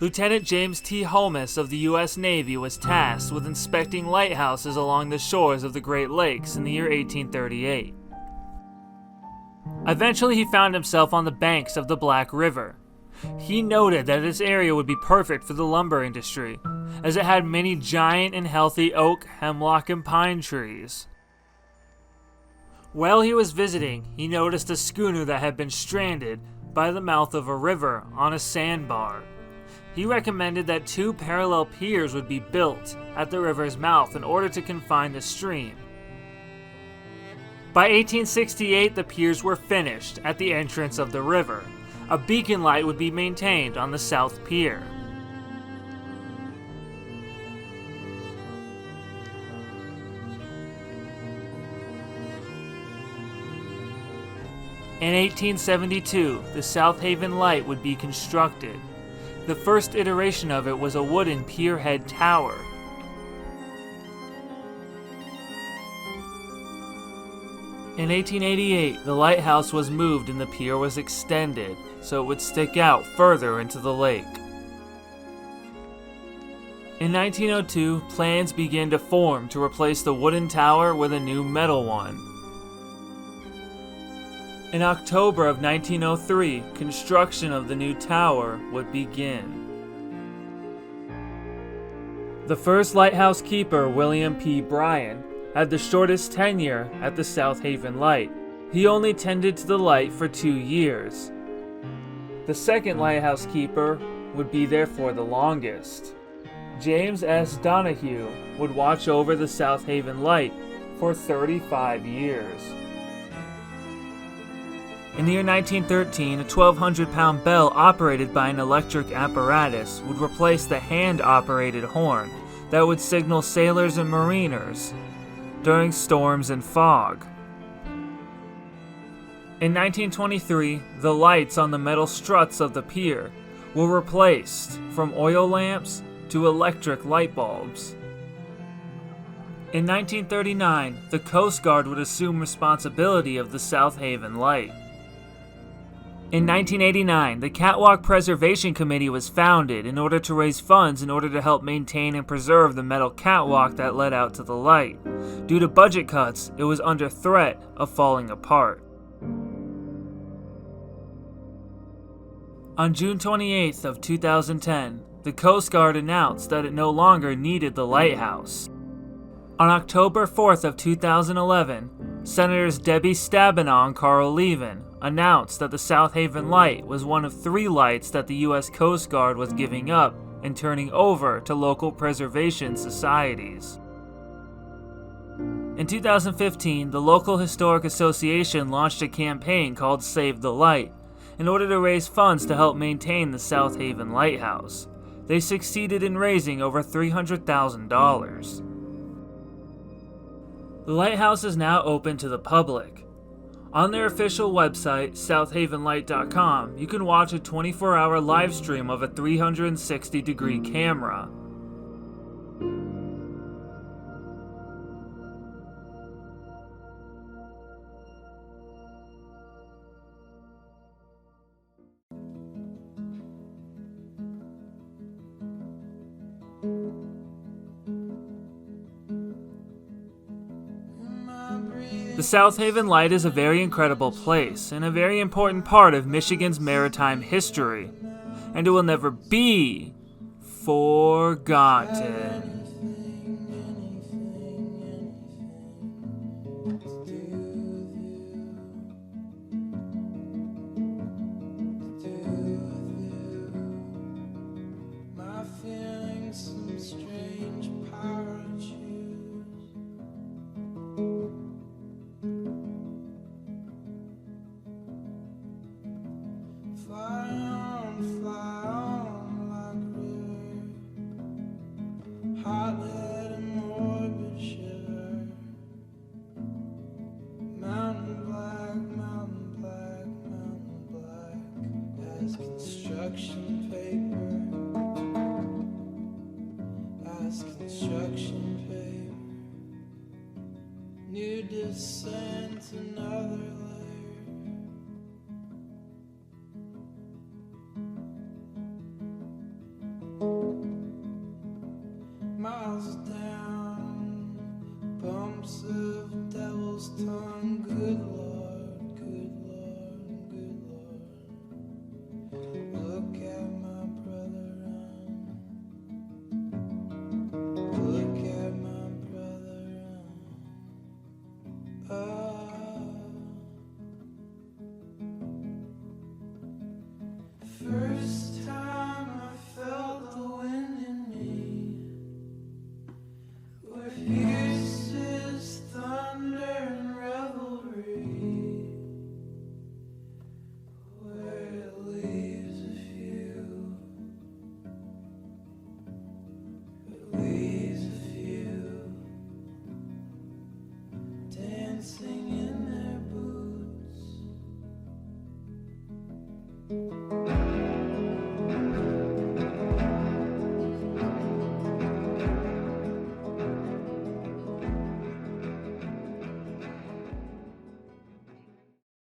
Lieutenant James T. Holmes of the U.S. Navy was tasked with inspecting lighthouses along the shores of the Great Lakes in the year 1838. Eventually, he found himself on the banks of the Black River. He noted that this area would be perfect for the lumber industry, as it had many giant and healthy oak, hemlock, and pine trees. While he was visiting, he noticed a schooner that had been stranded by the mouth of a river on a sandbar. He recommended that 2 parallel piers would be built at the river's mouth in order to confine the stream. By 1868, the piers were finished at the entrance of the river. A beacon light would be maintained on the South Pier. In 1872, the South Haven Light would be constructed. The first iteration of it was a wooden pierhead tower. In 1888, the lighthouse was moved and the pier was extended so it would stick out further into the lake. In 1902, plans began to form to replace the wooden tower with a new metal one. In October of 1903, construction of the new tower would begin. The first lighthouse keeper, William P. Bryan, had the shortest tenure at the South Haven Light. He only tended to the light for 2 years. The second lighthouse keeper would be there for the longest. James S. Donahue would watch over the South Haven Light for 35 years. In the year 1913, a 1,200-pound bell operated by an electric apparatus would replace the hand-operated horn that would signal sailors and mariners during storms and fog. In 1923, the lights on the metal struts of the pier were replaced from oil lamps to electric light bulbs. In 1939, the Coast Guard would assume responsibility of the South Haven Light. In 1989, the Catwalk Preservation Committee was founded in order to raise funds in order to help maintain and preserve the metal catwalk that led out to the light. Due to budget cuts, it was under threat of falling apart. On June 28th of 2010, the Coast Guard announced that it no longer needed the lighthouse. On October 4th of 2011, Senators Debbie Stabenow and Carl Levin announced that the South Haven Light was one of 3 lights that the U.S. Coast Guard was giving up and turning over to local preservation societies. In 2015, the local historic association launched a campaign called Save the Light in order to raise funds to help maintain the South Haven Lighthouse. They succeeded in raising over $300,000. The lighthouse is now open to the public. On their official website, southavenlight.com, you can watch a 24-hour live stream of a 360-degree camera. The South Haven Light is a very incredible place and a very important part of Michigan's maritime history, and it will never be forgotten. Fly on like a river, high Miles down, bumps of devil's tongue, good Lord.